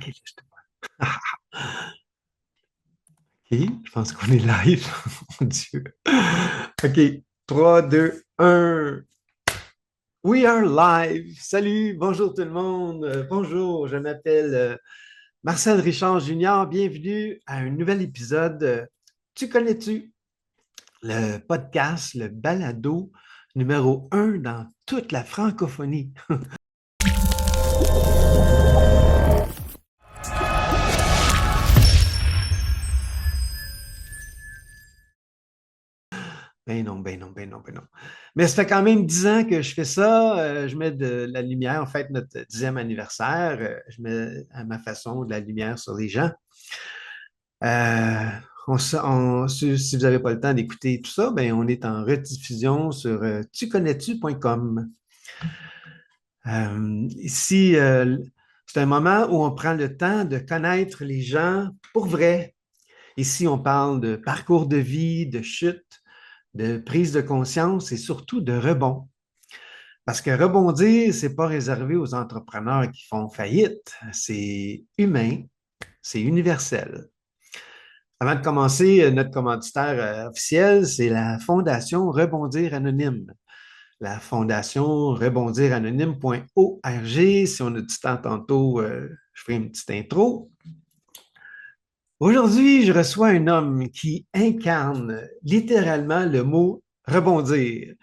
là, je te vois. OK, je pense qu'on est live. Mon Dieu. OK, 3, 2, 1. We are live. Salut, bonjour tout le monde. Bonjour, je m'appelle Marcel Richard Junior. Bienvenue à un nouvel épisode. Tu connais-tu le podcast, le balado numéro 1 dans toute la francophonie? Ben non, ben non, ben non, ben non. Mais ça fait quand même 10 ans que je fais ça. Je mets de la lumière, en fait, notre 10e anniversaire. Je mets à ma façon de la lumière sur les gens. Euh, si vous n'avez pas le temps d'écouter tout ça, ben on est en rediffusion sur tuconnais-tu.com. Ici, c'est un moment où on prend le temps de connaître les gens pour vrai. Ici, on parle de parcours de vie, de chute, de prise de conscience et surtout de rebond. Parce que rebondir, c'est pas réservé aux entrepreneurs qui font faillite. C'est humain, c'est universel. Avant de commencer, notre commanditaire officiel, c'est la Fondation Rebondir Anonyme. La Fondation rebondiranonyme.org. Si on a du temps tantôt, je ferai une petite intro. Aujourd'hui, je reçois un homme qui incarne littéralement le mot rebondir.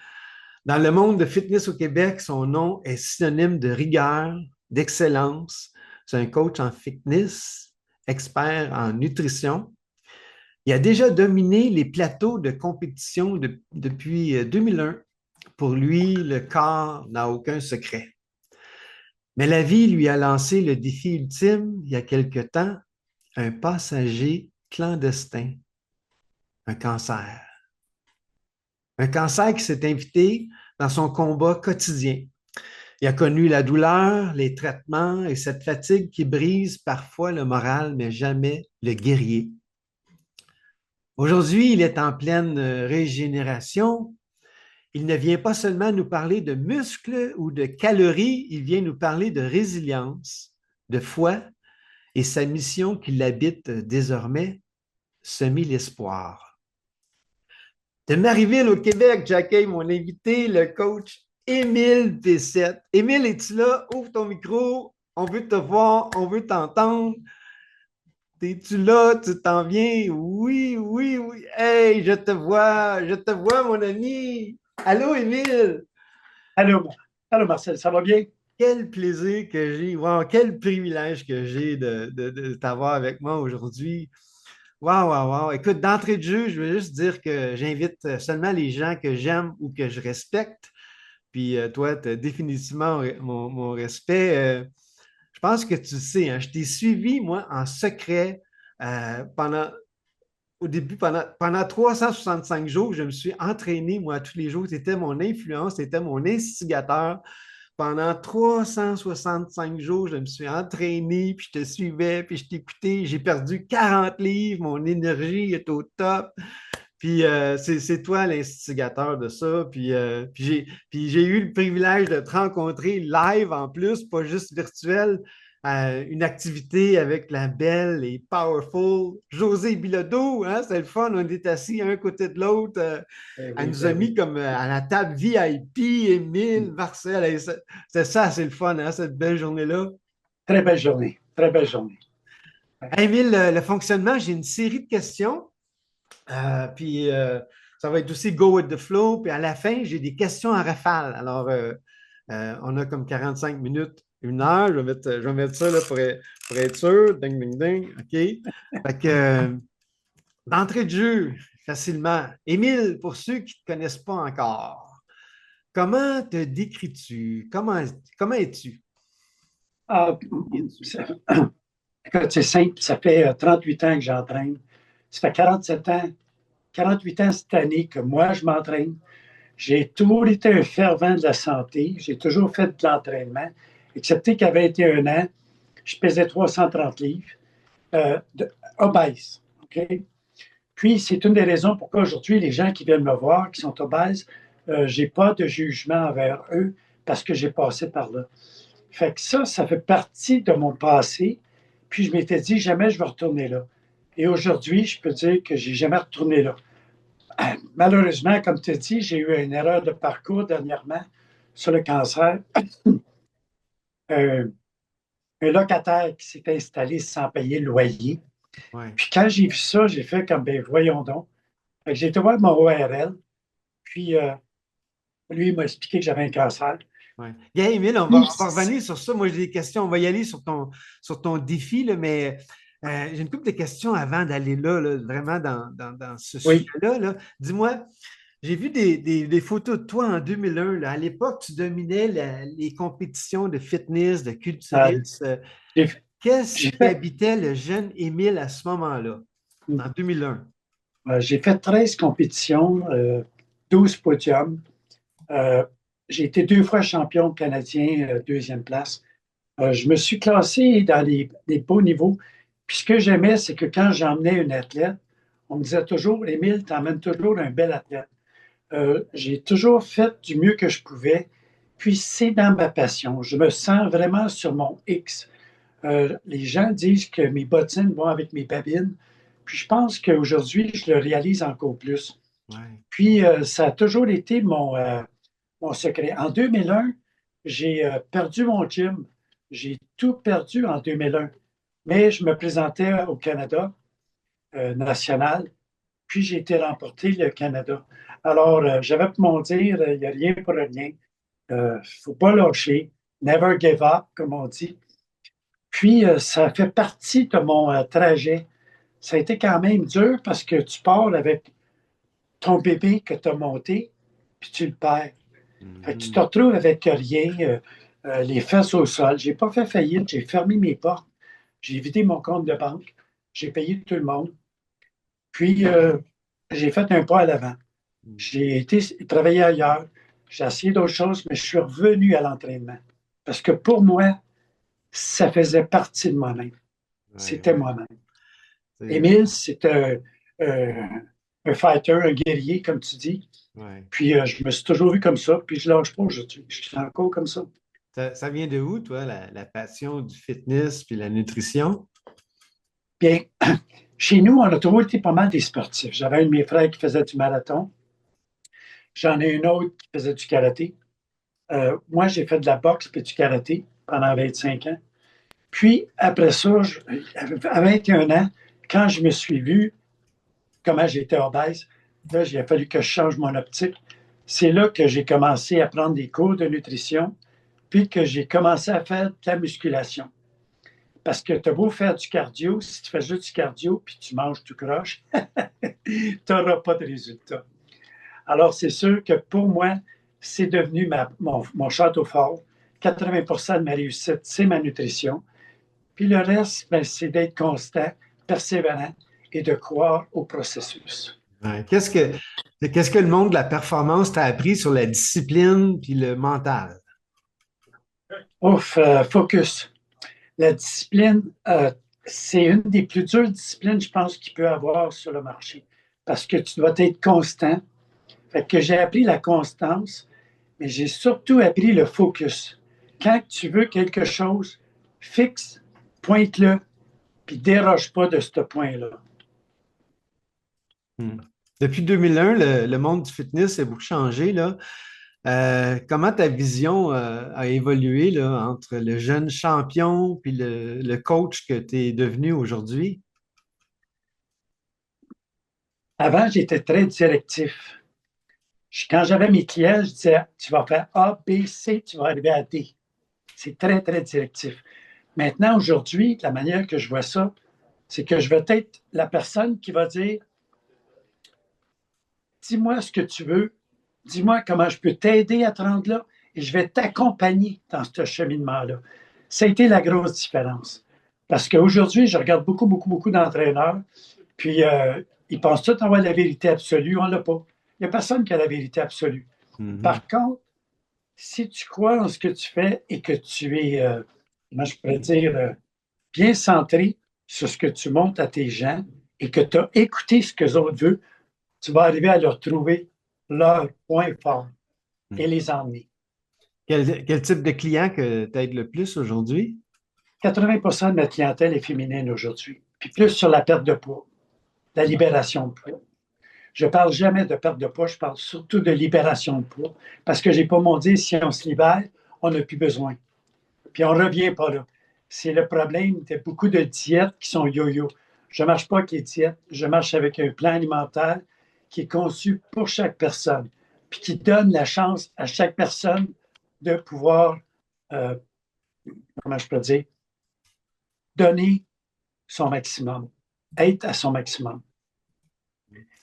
Dans le monde de fitness au Québec, son nom est synonyme de rigueur, d'excellence. C'est un coach en fitness, expert en nutrition. Il a déjà dominé les plateaux de compétition depuis 2001. Pour lui, le corps n'a aucun secret. Mais la vie lui a lancé le défi ultime il y a quelque temps, un passager clandestin, un cancer. Un cancer qui s'est invité dans son combat quotidien. Il a connu la douleur, les traitements et cette fatigue qui brise parfois le moral, mais jamais le guerrier. Aujourd'hui, il est en pleine régénération. Il ne vient pas seulement nous parler de muscles ou de calories, il vient nous parler de résilience, de foi et sa mission qui l'habite désormais, semer l'espoir. De Marieville au Québec, j'accueille mon invité, le coach Émile P7. Émile, es-tu là? Ouvre ton micro. On veut te voir, on veut t'entendre. Es-tu là? Tu t'en viens? Oui, oui, oui. Hey, je te vois, mon ami. Allô, Émile? Allô, allô Marcel, ça va bien? Quel plaisir que j'ai, wow, quel privilège que j'ai de t'avoir avec moi aujourd'hui. Wow, wow, wow. Écoute, d'entrée de jeu, je veux juste dire que j'invite seulement les gens que j'aime ou que je respecte. Puis toi, tu as définitivement mon respect. Je pense que tu sais, hein, je t'ai suivi, moi, en secret pendant, au début, pendant 365 jours. Je me suis entraîné, moi, tous les jours. Tu étais mon influence, tu étais mon instigateur. Pendant 365 jours, je me suis entraîné, puis je te suivais, puis je t'écoutais. J'ai perdu 40 livres, mon énergie est au top. Puis c'est toi l'instigateur de ça. Puis j'ai eu le privilège de te rencontrer live en plus, pas juste virtuel. Une activité avec la belle et powerful José Bilodeau. Hein? C'est le fun, on est assis un côté de l'autre. Elle Oui, nous a oui. mis comme à la table VIP, Émile, Marcel. C'était ça, c'est le fun, hein, cette belle journée-là. Très belle journée, très belle journée. Hey, Émile, le fonctionnement, j'ai une série de questions. Puis ça va être aussi go with the flow. Puis à la fin, j'ai des questions en rafale. Alors, on a comme 45 minutes, 1 heure. Je vais mettre ça là, pour être sûr. Ding, ding, ding. OK. Fait que, d'entrée de jeu, facilement. Émile, pour ceux qui ne te connaissent pas encore, comment te décris-tu? Comment es-tu? Ah, écoute, c'est simple, ça fait 38 ans que j'entraîne. Ça fait 47 ans, 48 ans cette année que moi, je m'entraîne. J'ai toujours été un fervent de la santé. J'ai toujours fait de l'entraînement, excepté qu'à 21 ans, je pesais 330 livres, obèse. OK? Puis, c'est une des raisons pourquoi aujourd'hui, les gens qui viennent me voir, qui sont obèses, je n'ai pas de jugement envers eux parce que j'ai passé par là. Fait que ça fait partie de mon passé. Puis je m'étais dit, jamais je vais retourner là. Et aujourd'hui, je peux dire que j'ai jamais retourné là. Malheureusement, comme tu as dit, j'ai eu une erreur de parcours dernièrement sur le cancer. Un, un locataire qui s'est installé sans payer le loyer. Ouais. Puis quand j'ai vu ça, j'ai fait comme, ben voyons donc. Fait que j'ai été voir mon ORL, puis lui, il m'a expliqué que j'avais un cancer. Ouais. Bien, Émile, Puis, on va revenir sur ça. Moi, j'ai des questions. On va y aller sur ton défi, là, mais j'ai une couple de questions avant d'aller là, vraiment dans ce oui, sujet-là. Là. Dis-moi, j'ai vu des photos de toi en 2001. Là. À l'époque, tu dominais les compétitions de fitness, de euh, culturisme. j'ai Qu'est-ce j'ai qui fait, habitait le jeune Émile à ce moment-là, en 2001? j'ai fait 13 compétitions, 12 podiums. Euh, j'ai été 2 fois champion canadien, deuxième place. Je me suis classé dans les beaux niveaux. Puis ce que j'aimais, c'est que quand j'emmenais une athlète, on me disait toujours, Émile, t'emmènes toujours un bel athlète. J'ai toujours fait du mieux que je pouvais. Puis c'est dans ma passion. Je me sens vraiment sur mon X. Les gens disent que mes bottines vont avec mes babines. Puis je pense qu'aujourd'hui, je le réalise encore plus. Ouais. Puis ça a toujours été mon secret. En 2001, j'ai perdu mon gym. J'ai tout perdu en 2001. Mais je me présentais au Canada national, puis j'ai été remporter le Canada. Alors, j'avais pour mon dire, il n'y a rien pour rien. Il ne faut pas lâcher. Never give up, comme on dit. Puis, ça fait partie de mon trajet. Ça a été quand même dur parce que tu pars avec ton bébé que tu as monté, puis tu le perds. Fait que tu te Mhm. retrouves avec rien, les fesses au sol. J'ai pas fait faillite, j'ai fermé mes portes, j'ai vidé mon compte de banque, j'ai payé tout le monde, puis j'ai fait un pas à l'avant. J'ai été travailler ailleurs, j'ai essayé d'autres choses, mais je suis revenu à l'entraînement. Parce que pour moi, ça faisait partie de moi-même. Ouais, C'était ouais. moi-même. C'est- Émile, c'est un fighter, un guerrier, comme tu dis. ouais. Puis je me suis toujours vu comme ça, puis je ne lâche pas aujourd'hui. Je suis encore comme ça. Ça vient de où, toi, la passion du fitness puis la nutrition? Bien, chez nous, on a toujours été pas mal des sportifs. J'avais un de mes frères qui faisait du marathon. J'en ai un autre qui faisait du karaté. Moi, j'ai fait de la boxe et du karaté pendant 25 ans. Puis, après ça, à 21 ans, quand je me suis vu comment j'étais obèse, là, il a fallu que je change mon optique. C'est là que j'ai commencé à prendre des cours de nutrition, puis que j'ai commencé à faire de la musculation. Parce que tu as beau faire du cardio, si tu fais juste du cardio puis tu manges tout croche, tu n'auras pas de résultat. Alors, c'est sûr que pour moi, c'est devenu mon château fort. 80 de ma réussite, c'est ma nutrition. Puis le reste, ben, c'est d'être constant, persévérant et de croire au processus. Ouais. Qu'est-ce que le monde de la performance t'a appris sur la discipline puis le mental? Ouf, focus. La discipline, c'est une des plus dures disciplines, je pense, qu'il peut y avoir sur le marché. Parce que tu dois être constant. Fait que j'ai appris la constance, mais j'ai surtout appris le focus. Quand tu veux quelque chose, fixe, pointe-le, puis déroge pas de ce point-là. Hmm. Depuis 2001, le monde du fitness a beaucoup changé, là. Comment ta vision a évolué là, entre le jeune champion puis le coach que tu es devenu aujourd'hui? Avant, j'étais très directif. Quand j'avais mes clients, je disais, tu vas faire A, B, C, tu vas arriver à D. C'est très, très directif. Maintenant, aujourd'hui, la manière que je vois ça, c'est que je vais être la personne qui va dire, dis-moi ce que tu veux, dis-moi comment je peux t'aider à te rendre là, et je vais t'accompagner dans ce cheminement-là. Ça a été la grosse différence. Parce qu'aujourd'hui, je regarde beaucoup, beaucoup, beaucoup d'entraîneurs, puis ils pensent tous avoir la vérité absolue, on ne l'a pas. Il n'y a personne qui a la vérité absolue. Mhm. Par contre, si tu crois en ce que tu fais et que tu es, comment je pourrais dire, bien centré sur ce que tu montres à tes gens et que tu as écouté ce que les autres veulent, tu vas arriver à leur trouver leur point fort et les emmener. Quel type de client que tu aides le plus aujourd'hui? 80% de ma clientèle est féminine aujourd'hui. Puis plus sur la perte de poids, la libération de poids. Je ne parle jamais de perte de poids, je parle surtout de libération de poids. Parce que je n'ai pas mon dire, si on se libère, on n'a plus besoin. Puis on ne revient pas là. C'est le problème de beaucoup de diètes qui sont yo-yo. Je ne marche pas avec les diètes, je marche avec un plan alimentaire qui est conçu pour chaque personne, puis qui donne la chance à chaque personne de pouvoir, comment je peux dire, donner son maximum, être à son maximum.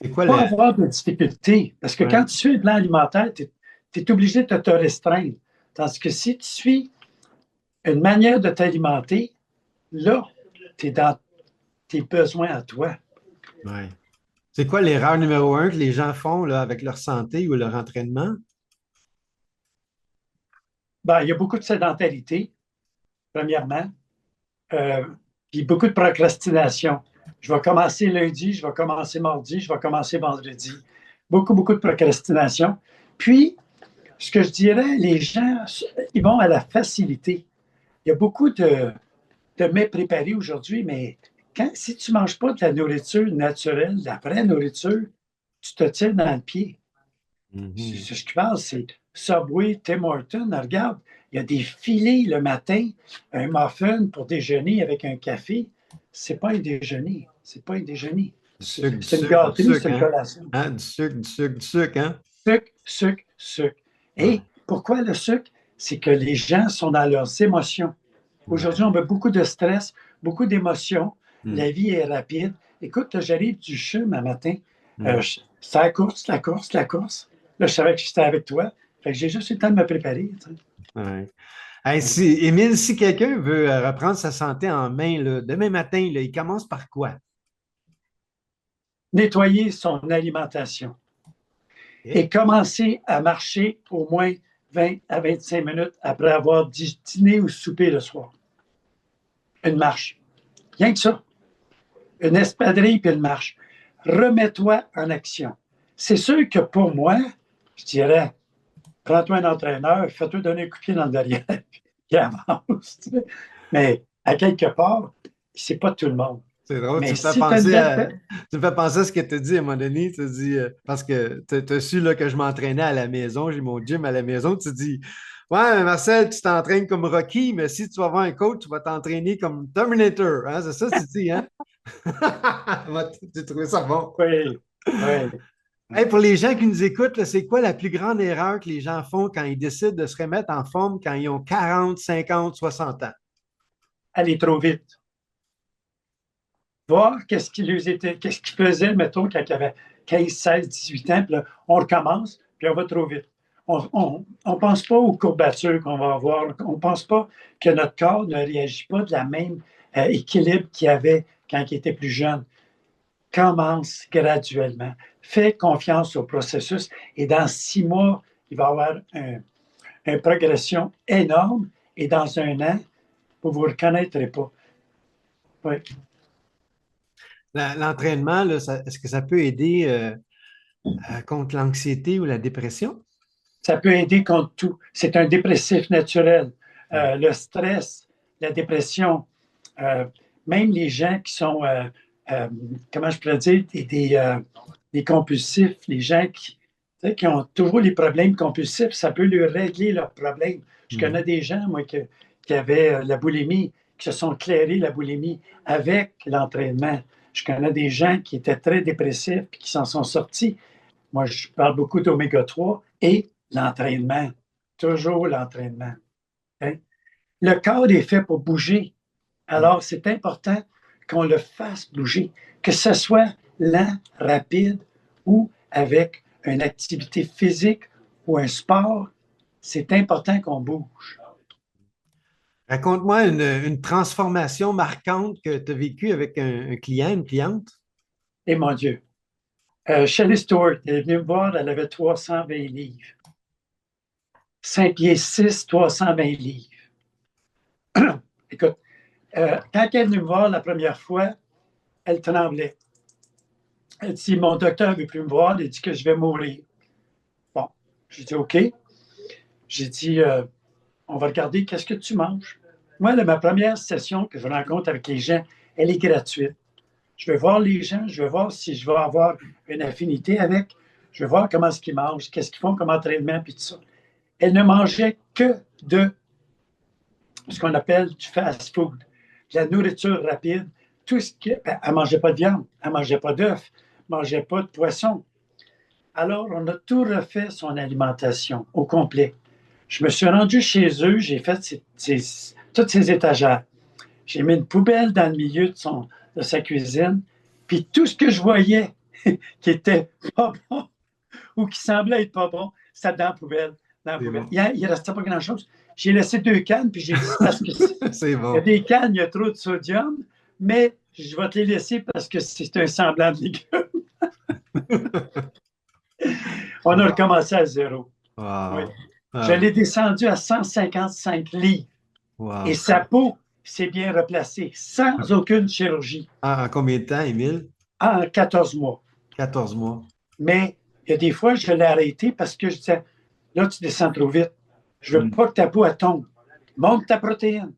C'est quoi Pas le. avoir de difficultés, parce que Ouais. quand tu suis un plan alimentaire, tu es obligé de te restreindre. Tandis que si tu suis une manière de t'alimenter, là, tu es dans tes besoins à toi. Ouais. C'est quoi l'erreur numéro un que les gens font là, avec leur santé ou leur entraînement? Ben, il y a beaucoup de sédentarité, premièrement, euh, puis beaucoup de procrastination. Je vais commencer lundi, je vais commencer mardi, je vais commencer vendredi. Beaucoup, beaucoup de procrastination. Puis, ce que je dirais, les gens, ils vont à la facilité. Il y a beaucoup de mets préparés aujourd'hui, mais si tu ne manges pas de la nourriture naturelle, de la vraie nourriture, tu te tires dans le pied. Mhm. C'est ce qui parle, c'est Subway, Tim Hortons. Regarde, il y a des filets le matin, un muffin pour déjeuner avec un café. C'est pas un déjeuner. C'est pas un déjeuner. Du sucre, du C'est une sucre, du gâterie, sucre, c'est une hein? collation. Hein? Du sucre, du sucre, du sucre, hein? Sucre, sucre, sucre. Ouais. Et pourquoi le sucre? C'est que les gens sont dans leurs émotions. Aujourd'hui, Ouais. on a beaucoup de stress, beaucoup d'émotions. Mm. La vie est rapide. Écoute, là, j'arrive du CHUM un matin. Mm. C'est la course, la course, la course. Là, je savais que j'étais avec toi. Fait que j'ai juste eu le temps de me préparer. Tu sais. Ouais. Hey, Émile, si quelqu'un veut reprendre sa santé en main, là, demain matin, là, il commence par quoi? Nettoyer son alimentation OK. et commencer à marcher au moins 20 à 25 minutes après avoir dîné ou soupé le soir. Une marche. Rien que ça. Une espadrille puis une marche. Remets-toi en action. C'est sûr que pour moi, je dirais, prends-toi un entraîneur, fais-toi donner un coup de pied dans le derrière, puis avance. Tu sais. Mais à quelque part, c'est pas tout le monde. C'est drôle, Mais si tu as une belle. tu me fais penser à ce que tu as dit à un moment donné. Tu dis, parce que tu as su là, que je m'entraînais à la maison, j'ai mon gym à la maison. Tu dis, ouais, mais Marcel, tu t'entraînes comme Rocky, mais si tu vas voir un coach, tu vas t'entraîner comme Terminator. Hein? C'est ça que tu dis, hein? Tu trouvais ça bon. Oui, oui. Hey, pour les gens qui nous écoutent, là, c'est quoi la plus grande erreur que les gens font quand ils décident de se remettre en forme quand ils ont 40, 50, 60 ans? Aller trop vite. Voir qu'est-ce qu'ils faisaient, mettons, quand ils avaient 15, 16, 18 ans, puis là, on recommence, puis on va trop vite. On ne pense pas aux courbatures qu'on va avoir. On ne pense pas que notre corps ne réagit pas de la même équilibre qu'il avait quand il était plus jeune. Commence graduellement. Fais confiance au processus et dans 6 mois, il va y avoir une progression énorme et dans un an, vous ne vous reconnaîtrez pas. Oui. L'entraînement, là, est-ce que ça peut aider contre l'anxiété ou la dépression? Ça peut aider contre tout. C'est un dépressif naturel. Hmm. Le stress, la dépression, euh, même les gens qui sont, comment je pourrais dire, des compulsifs, les gens qui ont toujours les problèmes compulsifs, ça peut leur régler leurs problèmes. Je Hmm. connais des gens, moi, qui avaient la boulimie, qui se sont clairés la boulimie avec l'entraînement. Je connais des gens qui étaient très dépressifs et qui s'en sont sortis. Moi, je parle beaucoup d'oméga 3 et l'entraînement. Toujours l'entraînement. Hein. Le corps est fait pour bouger. Hmm. Alors, c'est important qu'on le fasse bouger, que ce soit lent, rapide ou avec une activité physique ou un sport. C'est important qu'on bouge. Raconte-moi une transformation marquante que tu as vécue avec un client, une cliente. Et mon Dieu, Shelley Stewart, elle est venue me voir, elle avait 320 livres. 5 pieds 6, 320 livres. Écoute, quand elle est venue me voir la première fois, elle tremblait. Elle dit, mon docteur ne veut plus me voir, il dit que je vais mourir. Bon, j'ai dit, OK. J'ai dit, on va regarder qu'est-ce que tu manges. Moi, ma première session que je rencontre avec les gens, elle est gratuite. Je vais voir les gens, je vais voir si je vais avoir une affinité avec, je vais voir comment est-ce qu'ils mangent, qu'est-ce qu'ils font comme entraînement, puis tout ça. Elle ne mangeait que de ce qu'on appelle du fast food, de la nourriture rapide. Tout ce qui, elle ne mangeait pas de viande, elle ne mangeait pas d'œufs, elle ne mangeait pas de poisson. Alors, on a tout refait son alimentation au complet. Je me suis rendu chez eux, j'ai fait toutes ces étagères. J'ai mis une poubelle dans le milieu de sa cuisine, puis tout ce que je voyais qui était pas bon ou qui semblait être pas bon, c'était dans la poubelle. Dans la C'est poubelle. bon. Il ne restait pas grand-chose. J'ai laissé 2 cannes, puis j'ai dit, c'est parce que C'est il y a bon. des cannes, il y a trop de sodium, mais je vais te les laisser parce que c'est un semblant de légumes. On a Wow. recommencé à zéro. Oui. Wow. Je Ah, l'ai descendu à 155 livres et wow. sa peau s'est bien replacée sans aucune chirurgie En combien de temps, Émile? en 14 mois. 14 mois. Mais il y a des fois, je l'ai arrêté parce que je disais, là, tu descends trop vite. Je ne veux Hmm. pas que ta peau elle tombe. Monte ta protéine.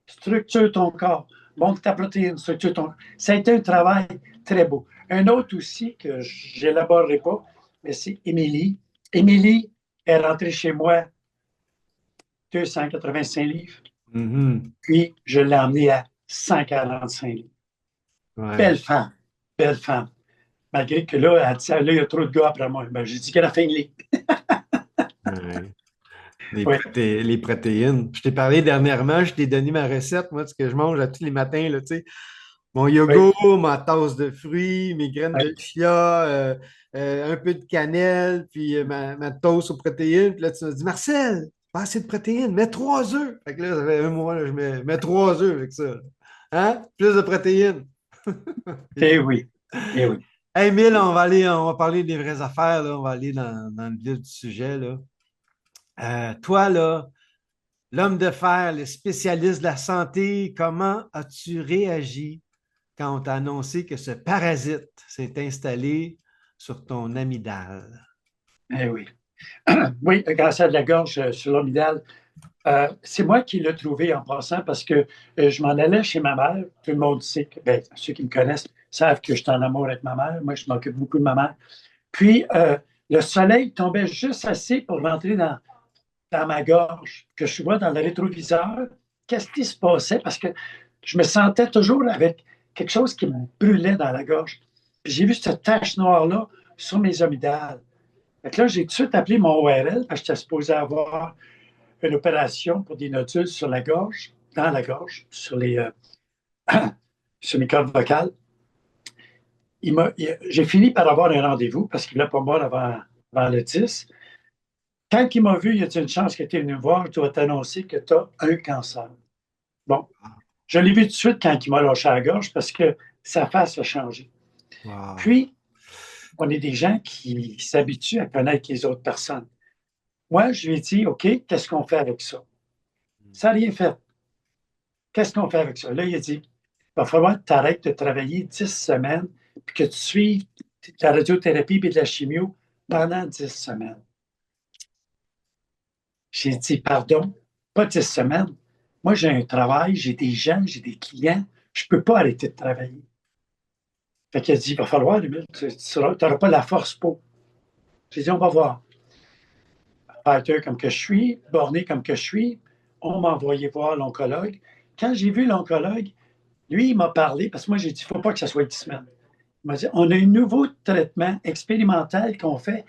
Structure ton corps. Monte ta protéine. Structure ton corps. Ça a été un travail très beau. Un autre aussi que je n'élaborerai pas, mais c'est Émilie. Émilie est rentrée chez moi 285 livres. Mhm. Puis, je l'ai emmenée à 145 livres. Ouais. Belle femme. Belle femme. Malgré que là, elle dit, là, il y a trop de gars après moi. Ben, j'ai dit qu'elle a fait une ligne. Ouais. Oui, Les protéines. Je t'ai parlé dernièrement, je t'ai donné ma recette, moi, de ce que je mange à tous les matins, là, tu sais. Mon oui, yogourt, ma tasse de fruits, mes graines de oui. chia, un peu de cannelle, puis ma toast aux protéines. Puis là, tu m'as dit, Marcel, pas assez de protéines, mets 3 œufs. Fait que là, ça fait un mois, là, je mets 3 œufs avec ça. Hein? Plus de protéines. Eh oui, eh oui. Hey, Emile, on va parler des vraies affaires, là. On va aller dans le vif du sujet, là. Toi, là, l'homme de fer, le spécialiste de la santé, comment as-tu réagi quand on t'a annoncé que ce parasite s'est installé sur ton amygdale? Eh oui. Oui, le cancer de la gorge sur l'amygdale, c'est moi qui l'ai trouvé en passant parce que je m'en allais chez ma mère. Tout le monde sait que, ben, ceux qui me connaissent savent que je suis en amour avec ma mère. Moi, je m'occupe beaucoup de ma mère. Puis, le soleil tombait juste assez pour rentrer dans ma gorge, que je vois dans le rétroviseur. Qu'est-ce qui se passait? Parce que je me sentais toujours avec quelque chose qui me brûlait dans la gorge. Puis j'ai vu cette tache noire-là sur mes amygdales. Fait que là, j'ai tout de suite appelé mon ORL parce que j'étais supposé avoir une opération pour des nodules sur la gorge, dans la gorge, sur mes cordes vocales. J'ai fini par avoir un rendez-vous parce qu'il ne voulait pas me voir avant le 10. Quand il m'a vu, il a dit une chance que tu es venu me voir, je dois t'annoncer que tu as un cancer. Bon, je l'ai vu tout de suite quand il m'a lâché à la gorge parce que sa face a changé. Wow. Puis, on est des gens qui s'habituent à connaître les autres personnes. Moi, je lui ai dit, OK, qu'est-ce qu'on fait avec ça? Ça n'a rien fait. Qu'est-ce qu'on fait avec ça? Là, il a dit, il va falloir que tu arrêtes de travailler 10 semaines puis que tu suives la radiothérapie et de la chimio pendant 10 semaines. J'ai dit, pardon, pas 10 semaines. Moi, j'ai un travail, j'ai des gens, j'ai des clients. Je ne peux pas arrêter de travailler. Fait qu'il a dit, il va falloir, Emile, tu n'auras pas la force pour. J'ai dit, on va voir. Fighter comme que je suis, borné comme que je suis, on m'a envoyé voir l'oncologue. Quand j'ai vu l'oncologue, lui, il m'a parlé, parce que moi, j'ai dit, il ne faut pas que ça soit 10 semaines. Il m'a dit, on a un nouveau traitement expérimental qu'on fait.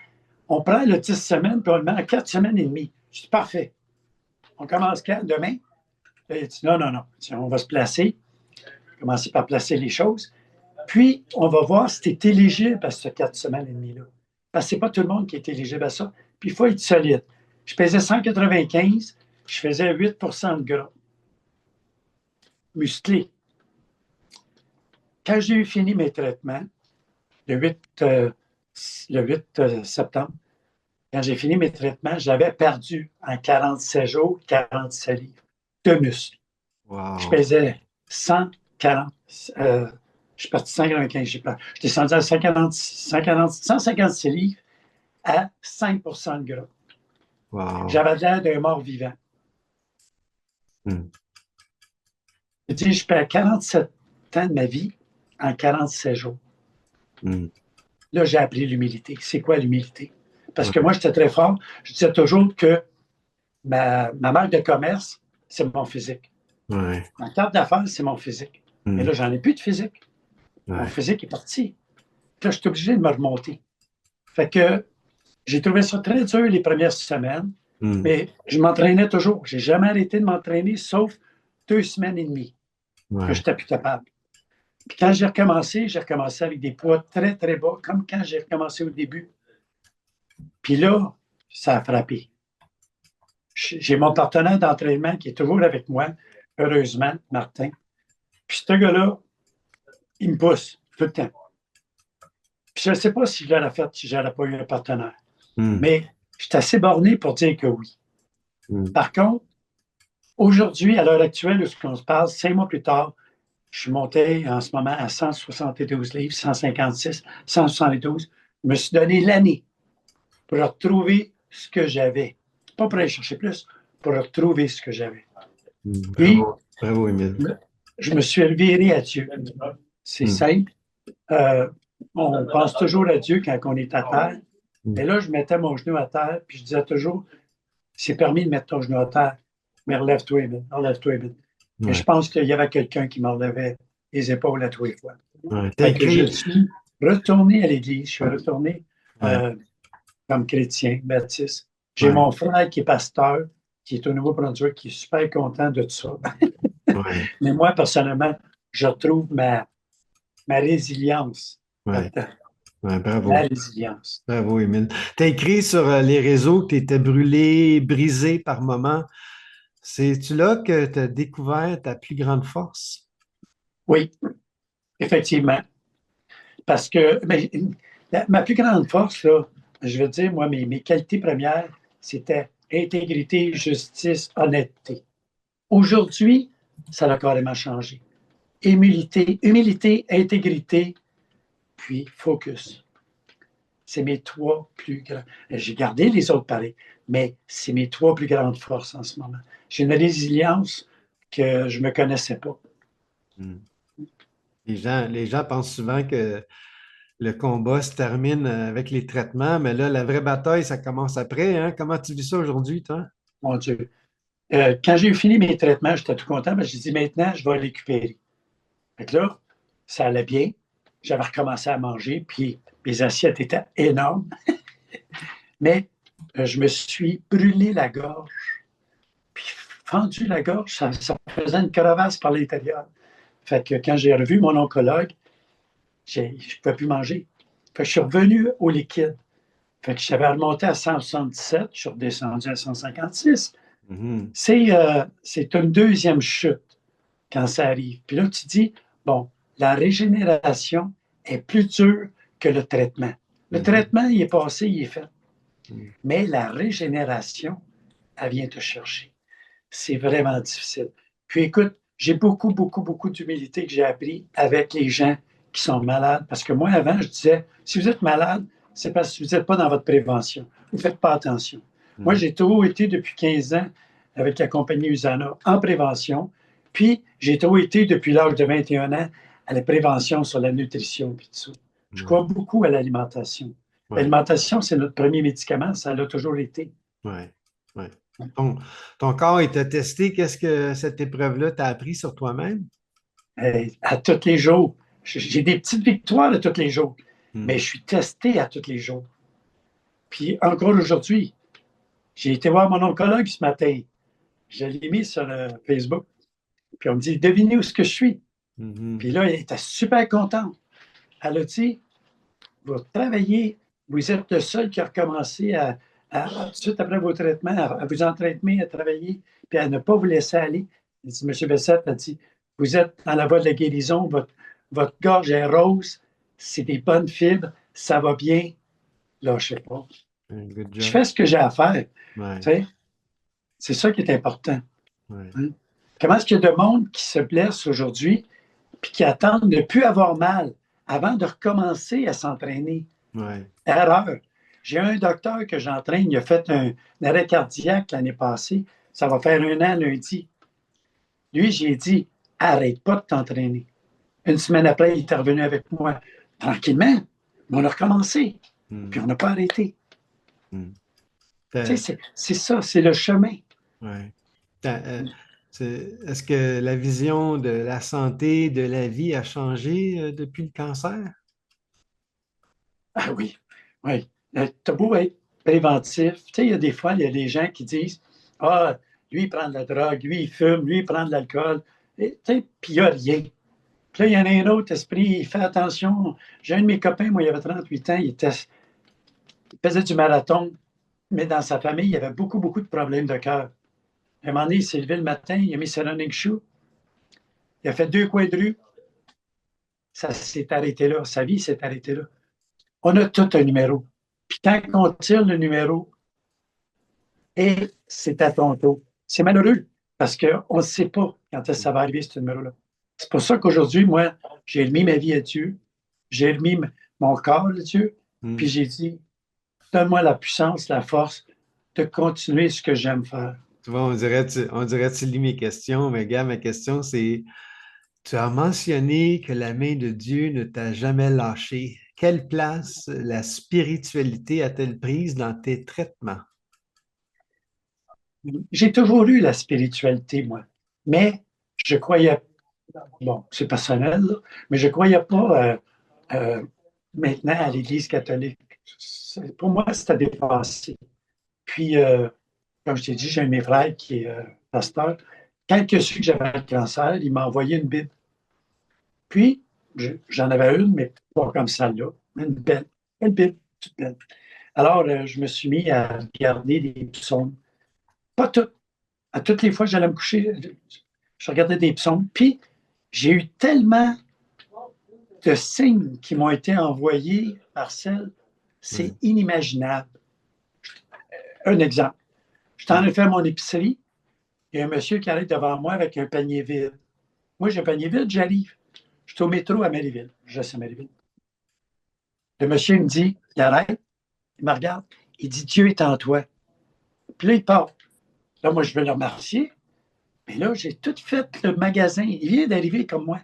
On prend le 10 semaines, puis on le met en 4 semaines et demie. Je dis, parfait. On commence quand? Demain? Là, il dit, non, non, non. On va se placer, commencer par placer les choses. Puis, on va voir si tu es éligible à ce 4 semaines et demie-là. Parce que ce n'est pas tout le monde qui est éligible à ça. Puis, il faut être solide. Je pesais 195, je faisais 8 de gras. Musclé. Quand j'ai eu fini mes traitements, le 8, septembre, quand j'ai fini mes traitements, j'avais perdu en 47 jours 47 livres de muscles. Je Wow. pesais 140. Je suis parti 195. Je suis descendu à 156 livres à 5 de gras. Wow. J'avais l'air d'un mort vivant. Mm. Je dis, je perds 47 ans de ma vie en 47 jours. Mm. Là, j'ai appris l'humilité. C'est quoi l'humilité? Parce Ouais. que moi, j'étais très fort. Je disais toujours que ma marque de commerce, c'est mon physique. Ouais. Ma carte d'affaires, c'est mon physique. Mais Mm. là, j'en ai plus de physique. Mon Ouais. physique est parti. Puis là, je suis obligé de me remonter. Fait que j'ai trouvé ça très dur les premières semaines, Mm. mais je m'entraînais toujours. J'ai jamais arrêté de m'entraîner, sauf 2 semaines et demie que je Ouais. n'étais plus capable. Puis quand j'ai recommencé avec des poids très, très bas, comme quand j'ai recommencé au début. Puis là, ça a frappé. J'ai mon partenaire d'entraînement qui est toujours avec moi, heureusement, Martin. Puis ce gars-là, il me pousse tout le temps. Puis je ne sais pas si je l'aurais fait si je n'aurais pas eu un partenaire. Mm. Mais je suis assez borné pour dire que oui. Mm. Par contre, aujourd'hui, à l'heure actuelle, où on se parle, 5 mois plus tard, je suis monté en ce moment à 172 livres, 156, 172. Je me suis donné l'année pour retrouver ce que j'avais. Pas pour aller chercher plus, pour retrouver ce que j'avais. Mm. Puis, Bravo. Bravo, Émile. je me suis reviré à Dieu. C'est Mm. simple. Euh, on pense toujours à Dieu quand on est à terre. Mm. Mais là, je mettais mon genou à terre, puis je disais toujours, c'est permis de mettre ton genou à terre, mais relève-toi, Émile, relève-toi, Émile. Et je Ouais. pense qu'il y avait quelqu'un qui m'enlevait les épaules à tous les fois. Ouais. T'as Fait que je écrit. suis retourné à l'Église, je suis retourné Ouais. comme chrétien, baptiste. J'ai Ouais. mon frère qui est pasteur, qui est au Nouveau-Brunswick, qui est super content de tout ça. Ouais. Mais moi, personnellement, je retrouve ma résilience Ouais. là-dedans. Ouais. La Bravo. résilience. Bravo, Émile. Tu as écrit sur les réseaux que tu étais brûlé, brisé par moments. C'est-tu là que tu as découvert ta plus grande force? Oui, effectivement. Parce que ma plus grande force, là, je veux dire, moi, mes qualités premières, c'était intégrité, justice, honnêteté. Aujourd'hui, ça a carrément changé. Humilité, intégrité, puis focus. C'est mes 3 plus grands. J'ai gardé les autres pareils, mais c'est mes 3 plus grandes forces en ce moment. J'ai une résilience que je ne me connaissais pas. Hmm. Les gens pensent souvent que le combat se termine avec les traitements, mais là, la vraie bataille, ça commence après, hein? Comment tu vis ça aujourd'hui, toi? Mon Dieu. Quand j'ai eu fini mes traitements, j'étais tout content, mais j'ai dit maintenant, je vais récupérer. Fait que là, ça allait bien. J'avais recommencé à manger, puis mes assiettes étaient énormes. Mais je me suis brûlé la gorge, puis fendu la gorge, ça faisait une crevasse par l'intérieur. Fait que quand j'ai revu mon oncologue, je ne pouvais plus manger. Fait que je suis revenu au liquide. Fait que j'avais remonté à 177, je suis redescendu à 156. Mhm. C'est une deuxième chute quand ça arrive. Puis là, tu dis, bon, la régénération est plus dure que le traitement. Le Mhm. traitement, il est passé, il est fait. Mhm. Mais la régénération, elle vient te chercher. C'est vraiment difficile. Puis écoute, j'ai beaucoup, beaucoup, beaucoup d'humilité que j'ai appris avec les gens qui sont malades. Parce que moi, avant, je disais, si vous êtes malade, c'est parce que vous n'êtes pas dans votre prévention. Vous ne faites pas attention. Moi, Mhm. j'ai toujours été depuis 15 ans avec la compagnie Usana en prévention. Puis, j'ai toujours été depuis l'âge de 21 ans à la prévention sur la nutrition et tout ça. Je Ouais. crois beaucoup à l'alimentation. Ouais. L'alimentation, c'est notre premier médicament, ça l'a toujours été. Ouais. Ouais. Ton corps était testé. Qu'est-ce que cette épreuve-là t'a appris sur toi-même? À tous les jours. J'ai des petites victoires à tous les jours, mais Mhm. je suis testé à tous les jours. Puis encore aujourd'hui, j'ai été voir mon oncologue ce matin. Je l'ai mis sur Facebook. Puis on me dit, devinez où est-ce que je suis. Mhm. Puis là, elle était super contente. Elle a dit, vous travaillez, vous êtes le seul qui a recommencé tout de suite après vos traitements, à vous entraîner, à travailler, puis à ne pas vous laisser aller. Elle dit, M. Bessette a dit, vous êtes dans la voie de la guérison, votre gorge est rose, c'est des bonnes fibres, ça va bien, lâchez pas. Good Je job. fais ce que j'ai à faire. Tu Ouais. sais, c'est ça qui est important. Ouais. Hein. Comment est-ce qu'il y a de monde qui se blesse aujourd'hui puis qui attendent de ne plus avoir mal avant de recommencer à s'entraîner? Ouais. Erreur. J'ai un docteur que j'entraîne, il a fait un arrêt cardiaque l'année passée. Ça va faire 1 an lundi. Lui, j'ai dit, arrête pas de t'entraîner. Une semaine après, il est revenu avec moi tranquillement, mais on a recommencé, puis on n'a pas arrêté. Hmm. Tu sais, c'est ça, c'est le chemin. Ouais. Est-ce que la vision de la santé, de la vie a changé depuis le cancer? Ah oui, oui. T'as beau être préventif. Tu sais, il y a des fois, il y a des gens qui disent, ah, lui, il prend de la drogue, lui, il fume, lui, il prend de l'alcool. Puis il n'y a rien. Puis là, il y en a un autre esprit, il fait attention. J'ai un de mes copains, moi, il avait 38 ans, il faisait du marathon, mais dans sa famille, il y avait beaucoup, beaucoup de problèmes de cœur. À un moment donné, il s'est levé le matin, il a mis ses running shoes, il a fait 2 coins de rue, ça s'est arrêté là, sa vie s'est arrêtée là. On a tout un numéro. Puis quand on tire le numéro, et c'est à ton tour. C'est malheureux parce qu'on ne sait pas quand ça va arriver, ce numéro-là. C'est pour ça qu'aujourd'hui, moi, j'ai remis ma vie à Dieu, j'ai remis mon corps à Dieu, puis Hmm. j'ai dit, donne-moi la puissance, la force de continuer ce que j'aime faire. Tu vois, on dirait tu lis mes questions, mais gars, ma question, c'est, tu as mentionné que la main de Dieu ne t'a jamais lâché. Quelle place la spiritualité a-t-elle prise dans tes traitements? J'ai toujours eu la spiritualité, moi, mais je croyais, bon, c'est personnel, là, mais je ne croyais pas euh, maintenant à l'Église catholique. Pour moi, c'était dépassé. Puis, comme je t'ai dit, j'ai un de mes frères qui est pasteur. Quand il a su que j'avais le cancer, il m'a envoyé une Bible. Puis, j'en avais une, mais pas comme celle-là, une belle, une Bible, toute belle. Alors, je me suis mis à regarder des psaumes. Pas toutes. À toutes les fois que j'allais me coucher, je regardais des psaumes. Puis, j'ai eu tellement de signes qui m'ont été envoyés par celle, c'est Hmm. inimaginable. Un exemple. Je t'en Hmm. ai fait mon épicerie. Il y a un monsieur qui arrive devant moi avec un panier vide. Moi, j'ai un panier vide, j'arrive. Je suis au métro à Marieville. Je sais Marieville. Le monsieur me dit, il arrête, il me regarde, il dit, Dieu est en toi. Puis là, il part. Là, moi, je vais le remercier. Mais là, j'ai tout fait le magasin. Il vient d'arriver comme moi.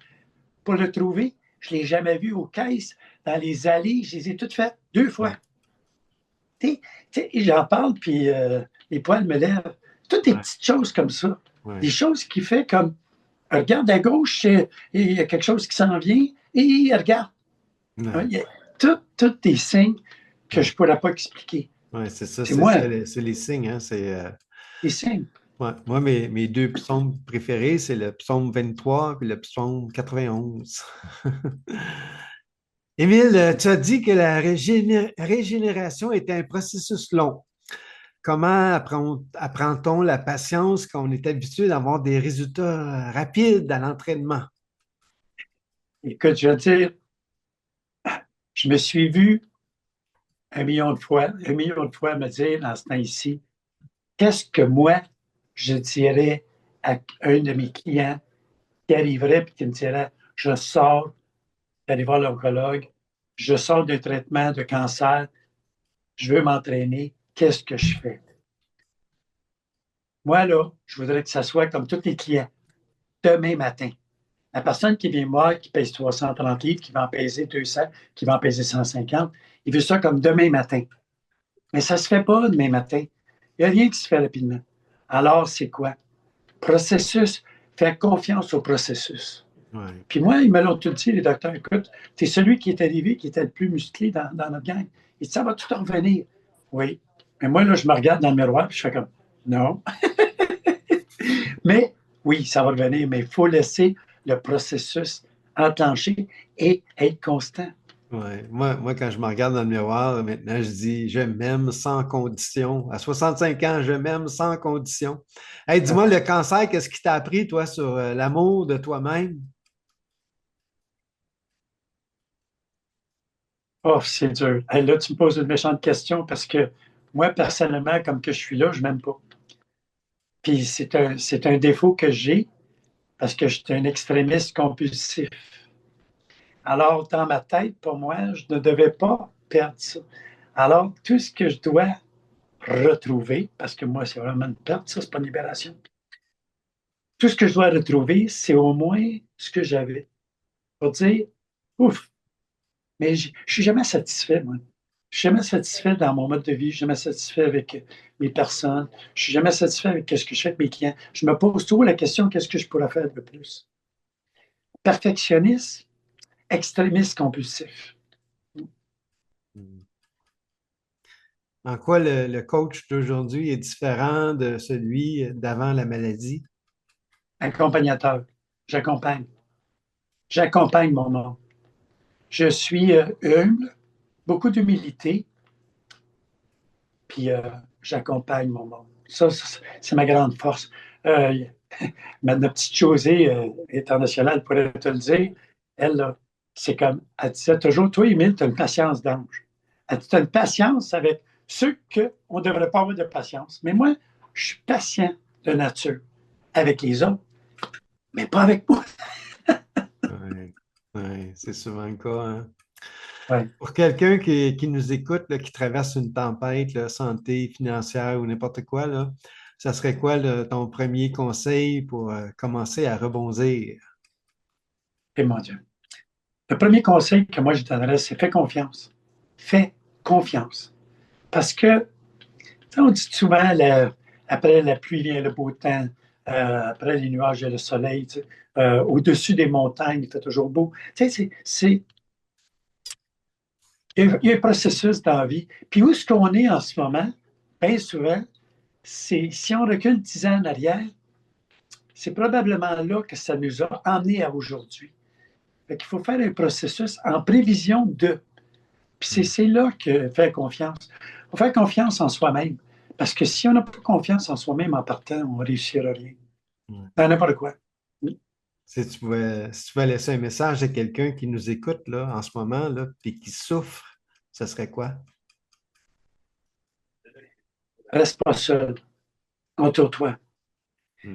Pour le trouver, je ne l'ai jamais vu aux caisses, dans les allées. Je les ai toutes faites 2 fois. Ouais, J'en parle, puis les poils me lèvent. Toutes des ouais, petites choses comme ça. Des ouais. choses qui fait comme, regarde à gauche, et il y a quelque chose qui s'en vient, et regarde. Ouais, Il y a tous des signes que je ouais. ne pourrais pas expliquer. Ouais, c'est ça, C'est moi, c'est les signes, hein, des signes. ouais. Moi, mes deux psaumes préférés, c'est le psaume 23 et le psaume 91. Émile, tu as dit que la régénération est un processus long. Comment apprend-on la patience quand on est habitué d'avoir des résultats rapides à l'entraînement? Écoute, je veux dire, je me suis vu 1 million de fois me dire dans ce temps-ci, qu'est-ce que moi, je dirais à un de mes clients qui arriverait et qui me dirait, je sors d'aller voir l'oncologue, je sors d'un traitement de cancer, je veux m'entraîner, qu'est-ce que je fais? Moi, là, je voudrais que ça soit comme tous les clients, demain matin. La personne qui vient moi, qui pèse 330 livres, qui va en peser 200, qui va en peser 150, il veut ça comme demain matin. Mais ça ne se fait pas demain matin. Il n'y a rien qui se fait rapidement. Alors, c'est quoi? Processus, faire confiance au processus. Ouais. Puis moi, ils me l'ont tout dit, les docteurs, écoute, tu es celui qui est arrivé, qui était le plus musclé dans notre gang. Et ça va tout en revenir. Oui. Mais moi, là, je me regarde dans le miroir, puis je fais comme, non. Mais oui, ça va revenir, mais il faut laisser le processus enclencher et être constant. Ouais. Moi, quand je me regarde dans le miroir, maintenant, je dis, je m'aime sans condition. À 65 ans, je m'aime sans condition. Hey, dis-moi, le cancer, qu'est-ce qui t'a appris, toi, sur l'amour de toi-même? Oh, c'est dur. Hey, là, tu me poses une méchante question parce que moi, personnellement, comme que je suis là, je m'aime pas. Puis c'est un défaut que j'ai parce que je suis un extrémiste compulsif. Alors, dans ma tête, pour moi, je ne devais pas perdre ça. Alors, tout ce que je dois retrouver, parce que moi, c'est vraiment une perte, ça, c'est pas une libération. tout ce que je dois retrouver, c'est au moins ce que j'avais. Pour dire, ouf, mais je ne suis jamais satisfait, moi. Je suis jamais satisfait dans mon mode de vie, je suis jamais satisfait avec mes personnes, je suis jamais satisfait avec ce que je fais avec mes clients. Je me pose toujours la question, qu'est-ce que je pourrais faire de plus? Perfectionniste, extrémiste compulsif. Hmm. En quoi le coach d'aujourd'hui est différent de celui d'avant la maladie? Accompagnateur. J'accompagne. J'accompagne mon monde. Je suis humble, beaucoup d'humilité, puis j'accompagne mon monde. Ça, c'est ma grande force. Euh, notre petite Josée internationale pourrait te le dire. Elle, là, c'est comme, elle disait toujours, toi, Émile, tu as une patience d'ange. Elle dit, tu as une patience avec ceux qu'on ne devrait pas avoir de patience. Mais moi, je suis patient de nature avec les autres, mais pas avec moi. Oui, ouais, c'est souvent le cas, hein. Ouais. Pour quelqu'un qui nous écoute, là, qui traverse une tempête, là, santé, financière ou n'importe quoi, là, ça serait quoi ton premier conseil pour commencer à rebondir? Et mon Dieu. Le premier conseil que moi je donnerais, c'est fais confiance. Fais confiance. Parce que, on dit souvent, après la pluie vient le beau temps, après les nuages, il y a le soleil. Au-dessus des montagnes, il fait toujours beau. Il y a un processus dans la vie. Puis où est-ce qu'on est en ce moment? Bien souvent, c'est si on recule 10 ans en arrière, c'est probablement là que ça nous a emmenés à aujourd'hui. Il faut faire un processus en prévision de. Puis Hmm. c'est là que faire confiance. Il faut faire confiance en soi-même. Parce que si on n'a pas confiance en soi-même en partant, on ne réussira rien. Hmm. Dans n'importe quoi. Oui. Si tu pouvais laisser un message à quelqu'un qui nous écoute là, en ce moment là, et qui souffre, ce serait quoi? Reste pas seul. Entoure-toi.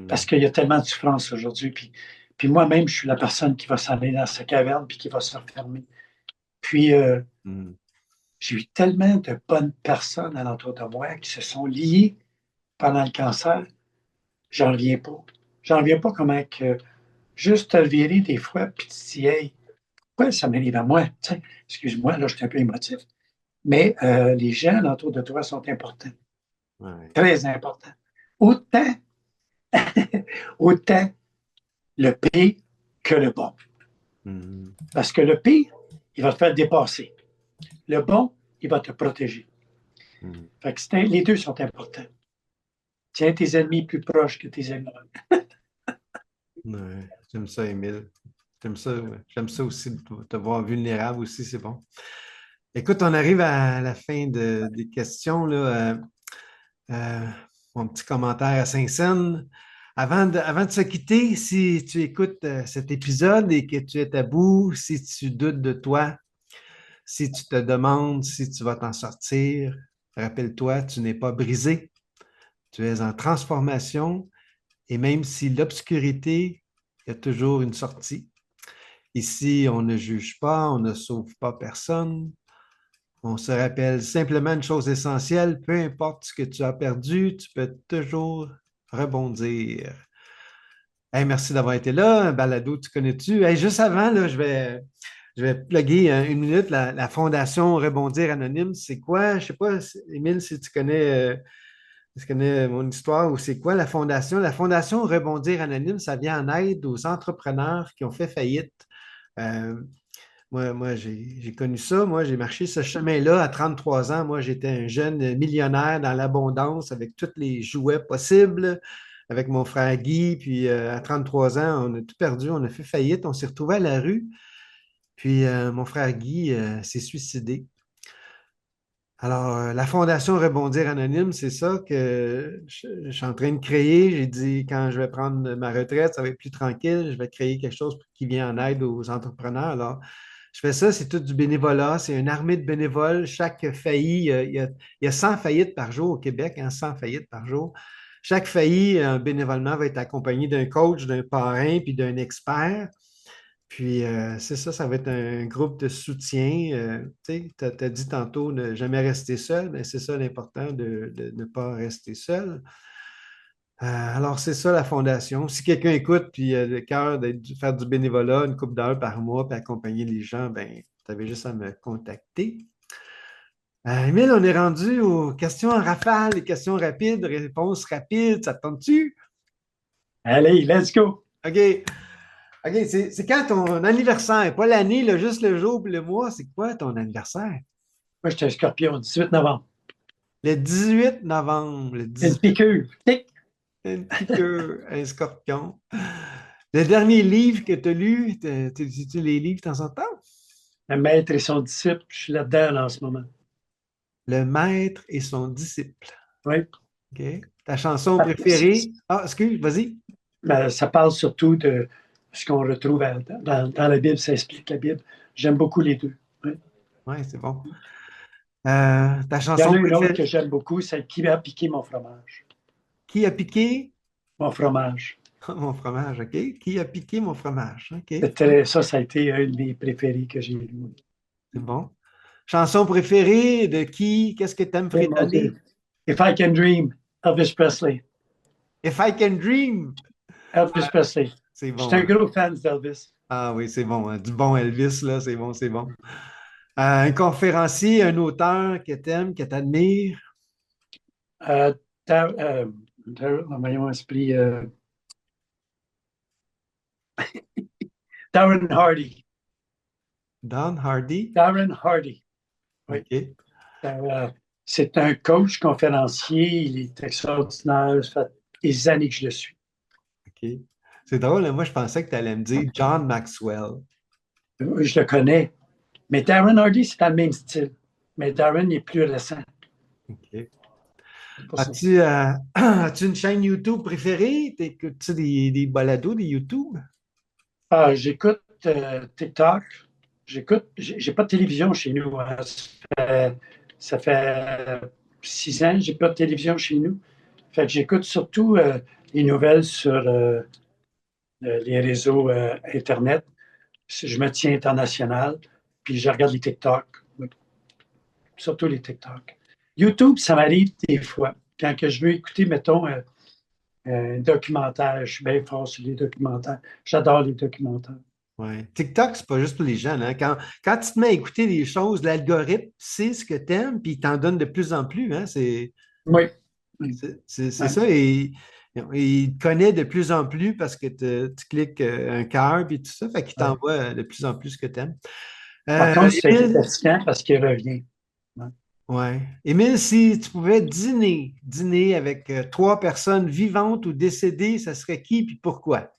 Parce Hmm. qu'il y a tellement de souffrance aujourd'hui. Puis moi-même, je suis la personne qui va s'en aller dans sa caverne puis qui va se refermer. Puis Hmm. j'ai eu tellement de bonnes personnes alentour de moi qui se sont liées pendant le cancer. J'en reviens pas. J'en reviens pas comment que juste te le virer des fois puis tu te dis, hey, pourquoi ça m'arrive à moi? T'sais, excuse-moi, là, je suis un peu émotif. Mais les gens autour de toi sont importants, Ouais. très importants. Autant, autant le pire que le bon. Hmm. Parce que le pire, il va te faire dépasser. Le bon, il va te protéger. Hmm. Fait que les deux sont importants. Tiens tes ennemis plus proches que tes amis. Ouais. J'aime ça, Émile. J'aime ça, ouais. J'aime ça aussi de te voir vulnérable aussi, c'est bon. Écoute, on arrive à la fin des questions, là. Euh, mon petit commentaire à Saint-Saëns. Avant de se quitter, si tu écoutes cet épisode et que tu es à bout, si tu doutes de toi, si tu te demandes si tu vas t'en sortir, rappelle-toi, tu n'es pas brisé, tu es en transformation et même si l'obscurité, il y a toujours une sortie. Ici, on ne juge pas, on ne sauve pas personne. On se rappelle simplement une chose essentielle, peu importe ce que tu as perdu, tu peux toujours rebondir. Hey, merci d'avoir été là. Balado, tu connais-tu? Hey, juste avant, là, je vais plugger une minute la Fondation Rebondir Anonyme. C'est quoi? Je ne sais pas, Émile, si tu connais mon histoire ou c'est quoi la Fondation? La Fondation Rebondir Anonyme, ça vient en aide aux entrepreneurs qui ont fait faillite. Euh, moi, j'ai connu ça. Moi, j'ai marché ce chemin-là à 33 ans. Moi, j'étais un jeune millionnaire dans l'abondance avec tous les jouets possibles, avec mon frère Guy. Puis à 33 ans, on a tout perdu. On a fait faillite. On s'est retrouvé à la rue. Puis mon frère Guy s'est suicidé. Alors, la Fondation Rebondir Anonyme, c'est ça que je suis en train de créer. J'ai dit, quand je vais prendre ma retraite, ça va être plus tranquille. Je vais créer quelque chose qui vient en aide aux entrepreneurs. Alors, je fais ça, c'est tout du bénévolat. C'est une armée de bénévoles. Chaque failli, il y a 100 faillites par jour au Québec, hein, 100 faillites par jour. Chaque failli, bénévolement, va être accompagné d'un coach, d'un parrain, puis d'un expert. Puis, c'est ça, ça va être un groupe de soutien. Tu as dit tantôt ne jamais rester seul, mais c'est ça l'important de ne pas rester seul. Alors, c'est ça la fondation. Si quelqu'un écoute puis a le cœur de faire du bénévolat, une couple d'heures par mois, puis accompagner les gens, ben, tu avais juste à me contacter. Émile, on est rendu aux questions en rafale, les questions rapides, réponses rapides. Ça te tente-tu? Allez, let's go. OK. OK, c'est quand ton anniversaire? Pas l'année, là, juste le jour puis le mois. C'est quoi ton anniversaire? Moi, j'étais un scorpion, 18 novembre. Le 18 novembre. Le Une 18, piqûre. Tic. une piqûre, un scorpion. Le dernier livre que tu as lu, tu les livres de temps en temps? Un maître et son disciple, je suis là-dedans là, en ce moment. Le maître et son disciple. Oui. OK. Ta chanson Ah, préférée? Ah, excuse, vas-y. ben, ça parle surtout de ce qu'on retrouve dans la Bible, ça explique la Bible. J'aime beaucoup les deux. Oui. Oui, c'est bon. Ta Il y en chanson a une autre préférée? que j'aime beaucoup, c'est Qui a piqué mon fromage? Qui a piqué Mon fromage. mon fromage? OK. Qui a piqué mon fromage? OK. Ça a été un de mes préférés que j'ai lu. C'est bon. Chanson préférée de qui? Qu'est-ce que tu aimes Oh mon fredonner? Dieu. If I Can Dream, Elvis Presley. If I Can Dream. Elvis Presley. C'est Je suis bon, un hein? gros fan d'Elvis. Ah oui, c'est bon, hein? Du bon Elvis, là, c'est bon, c'est bon. Un conférencier, un auteur que tu aimes, que tu admires? Euh, Voyons, esprit. Darren Hardy. Don Hardy? Darren Hardy. Oui. OK. Euh, c'est un coach conférencier. Il est extraordinaire. Ça fait des années que je le suis. OK. C'est drôle, hein? Moi, je pensais que tu allais me dire John Maxwell. Je le connais. Mais Darren Hardy, c'est dans le même style. Mais Darren est plus récent. OK. C'est pour ça. As-tu une chaîne YouTube préférée? T'écoutes-tu des balados, des YouTube? Ah, j'écoute TikTok. J'ai pas de télévision chez nous, hein. Ça fait 6 ans que j'ai pas de télévision chez nous. Fait que j'écoute surtout les nouvelles sur les réseaux Internet. Je me tiens international, puis je regarde les TikTok, surtout les TikTok. YouTube, ça m'arrive des fois. Quand que je veux écouter, mettons, un documentaire, je suis bien fort sur les documentaires. J'adore les documentaires. Ouais. TikTok, c'est pas juste pour les jeunes, hein. Quand tu te mets à écouter des choses, l'algorithme sait ce que tu aimes, puis il t'en donne de plus en plus, hein. Oui. Oui. C'est Ouais. ça. Et il te connaît de plus en plus parce que tu cliques un cœur, puis tout ça, fait qu'il Ouais. t'envoie de plus en plus ce que tu aimes. Par contre, c'est Émile, fatigant parce qu'il revient. Ouais. ouais. Émile, si tu pouvais dîner avec trois personnes vivantes ou décédées, ça serait qui, puis pourquoi?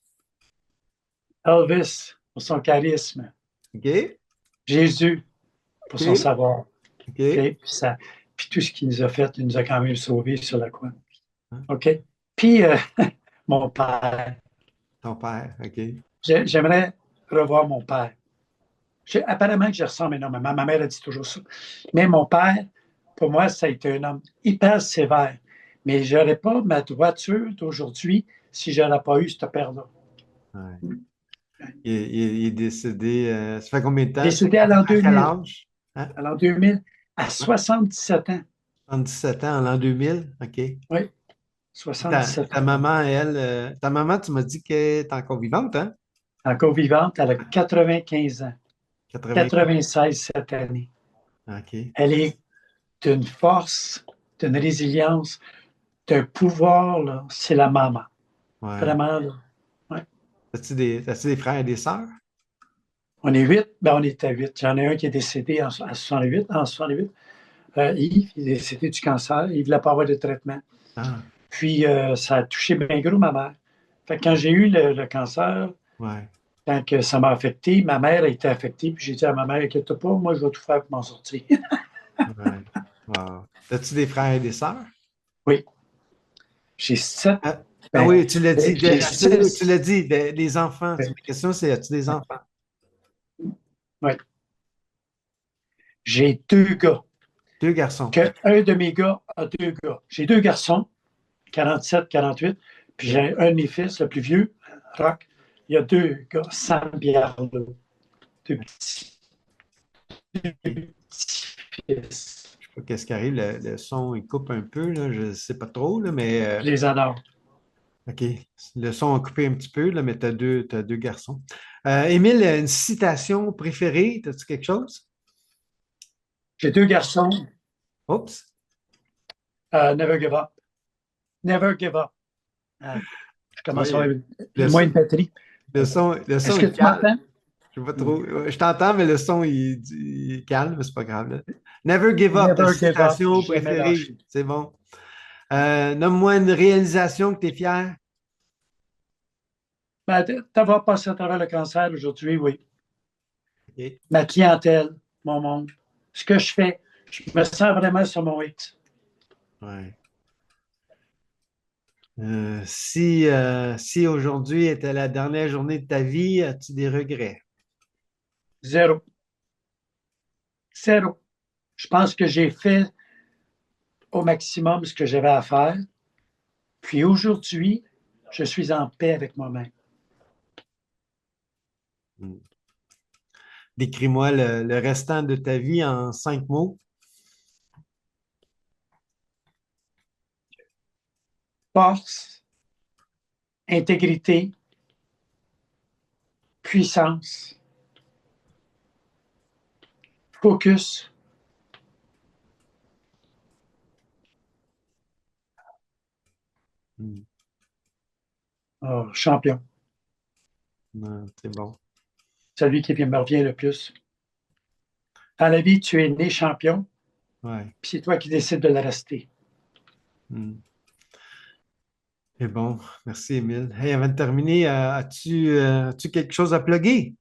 Elvis, pour son charisme. OK? Jésus, pour son OK? savoir. OK? OK? Puis tout ce qu'il nous a fait, il nous a quand même sauvés sur la croix. Hein? OK? Puis mon père. Ton père, OK? J'aimerais revoir mon père. Apparemment que je ressemble énormément. Ma mère a dit toujours ça. Mais mon père, pour moi, ça a été un homme hyper sévère. Mais je n'aurais pas ma voiture d'aujourd'hui si je n'aurais pas eu ce père-là. Ouais. Il est décédé, ça fait combien de temps? Décédé à l'an À quel 2000. âge? Hein? À l'an 2000, à 77 ans. 77 ans, en l'an 2000? OK. Oui, Ta 77 ans. maman, elle, ta maman, tu m'as dit qu'elle est encore vivante, hein? Encore vivante, elle a 95 ans. 80. 96 cette année. OK. Elle est d'une force, d'une résilience, d'un pouvoir, là. C'est la maman. Ouais. Vraiment, là. Ouais. As-tu des frères et des sœurs? On est 8, ben on était 8. J'en ai un qui est décédé à 68, en 68. Yves, il est décédé du cancer. Il ne voulait pas avoir de traitement. Ah, Puis, ça a touché bien gros ma mère. Fait que quand j'ai eu le cancer, ouais. quand que ça m'a affecté, ma mère a été affectée. Puis j'ai dit à ma mère, inquiète pas, moi, je vais tout faire pour m'en sortir. Ouais. Wow. As-tu des frères et des sœurs? Oui, j'ai 7. Ah Ben, oui, tu l'as dit. j'ai Tu 6. l'as dit, des enfants. Ma question, c'est as-tu des enfants? Oui, j'ai 2 gars. Deux garçons. Un de mes gars a 2 gars. J'ai 2 garçons, 47, 48. Puis OK. j'ai un de mes fils, le plus vieux, Rock. Il y a 2 gars, Sam et Arnaud. Deux petits, OK. deux petits fils. Je sais pas qu'est-ce qui arrive. Le son, il coupe un peu, là. Je ne sais pas trop, là, mais Je les adore. OK. Le son a coupé un petit peu, là, mais t'as deux garçons. Émile, une citation préférée? As-tu quelque chose? J'ai deux garçons. Oups. Never give up. Never give up. Ah, je commence à Oui, avoir le, moins de batterie. le son Est-ce que est tu calme. m'entends? Je sais pas trop. Je t'entends, mais le son il est calme, mais c'est pas grave, là. Never give up, ta Never give up. citation Jamais préférée. lâcher. C'est bon. Nomme-moi une réalisation que tu es fier. Ben, d'avoir passé à travers le cancer aujourd'hui, oui. OK. Ma clientèle, mon monde, ce que je fais, je me sens vraiment sur mon X. Ouais. Si aujourd'hui était la dernière journée de ta vie, as-tu des regrets? Zéro. Zéro. Je pense que j'ai fait au maximum ce que j'avais à faire. Puis aujourd'hui, je suis en paix avec moi-même. Hmm. Décris-moi le restant de ta vie en 5 mots. Force, intégrité, puissance, focus, Hmm. oh, champion. Non, c'est bon. Celui qui me revient le plus. Dans la vie, tu es né champion, Ouais. puis c'est toi qui décides de le rester. Hmm. C'est bon. Merci, Émile. Hey, avant de terminer, as-tu quelque chose à plugger?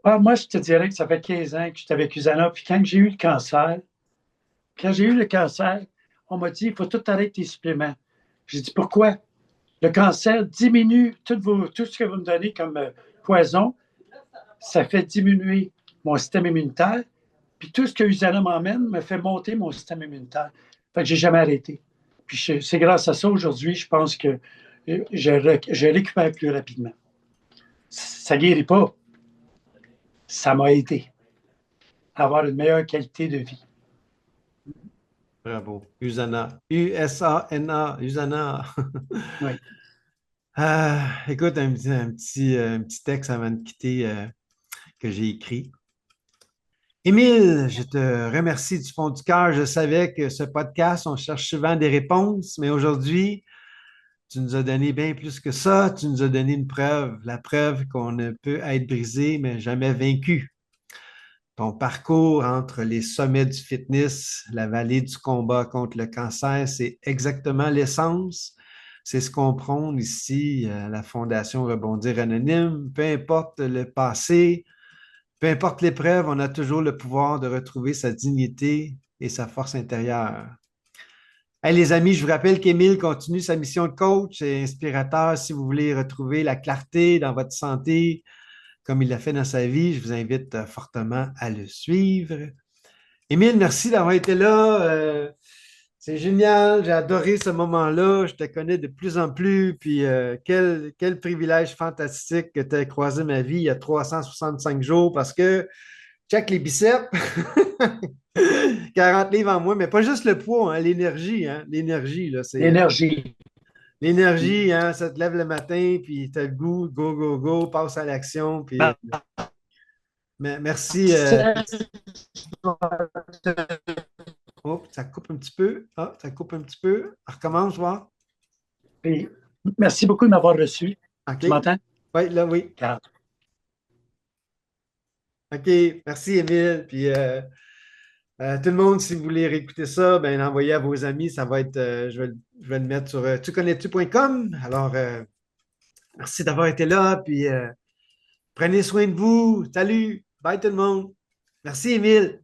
Ah, moi, je te dirais que ça fait 15 ans que je suis avec Usana, puis quand j'ai eu le cancer, on m'a dit, il faut tout arrêter tes suppléments. J'ai dit, pourquoi? Le cancer diminue tout ce que vous me donnez comme poison, ça fait diminuer mon système immunitaire, puis tout ce que Usana m'emmène me fait monter mon système immunitaire. Fait que j'ai jamais arrêté. Puis c'est grâce à ça, aujourd'hui, je pense que je récupère plus rapidement. Ça ne guérit pas. Ça m'a aidé à avoir une meilleure qualité de vie. Bravo. Usana. U-S-A-N-A. Usana. Oui. Écoute, un petit texte avant de quitter que j'ai écrit. Émile, je te remercie du fond du cœur. Je savais que ce podcast, on cherche souvent des réponses, mais aujourd'hui, tu nous as donné bien plus que ça. Tu nous as donné une preuve, la preuve qu'on ne peut être brisé, mais jamais vaincu. Ton parcours entre les sommets du fitness, la vallée du combat contre le cancer, c'est exactement l'essence. C'est ce qu'on prône ici à la Fondation Rebondir Anonyme. Peu importe le passé, peu importe l'épreuve, on a toujours le pouvoir de retrouver sa dignité et sa force intérieure. Hey, les amis, je vous rappelle qu'Émile continue sa mission de coach et inspirateur. Si vous voulez retrouver la clarté dans votre santé, comme il l'a fait dans sa vie, je vous invite fortement à le suivre. Émile, merci d'avoir été là. C'est génial. J'ai adoré ce moment-là. Je te connais de plus en plus. Puis quel privilège fantastique que tu as croisé ma vie il y a 365 jours parce que check les biceps. 40 livres en moins, mais pas juste le poids, hein, l'énergie. Hein, l'énergie, là, c'est L'énergie. l'énergie, hein, ça te lève le matin, puis tu as le goût, go, go, go, passe à l'action. Puis merci. Oh, ça coupe un petit peu. Ah, ça coupe un petit peu. On recommence, voir. Et merci beaucoup de m'avoir reçu. OK. Tu m'entends? Oui, là, oui. Car OK. Merci, Émile. Puis tout le monde, si vous voulez réécouter ça, ben envoyez à vos amis. Ça va être, je vais le mettre sur tuconnais-tu.com. Alors, merci d'avoir été là. Puis prenez soin de vous. Salut. Bye tout le monde. Merci, Émile.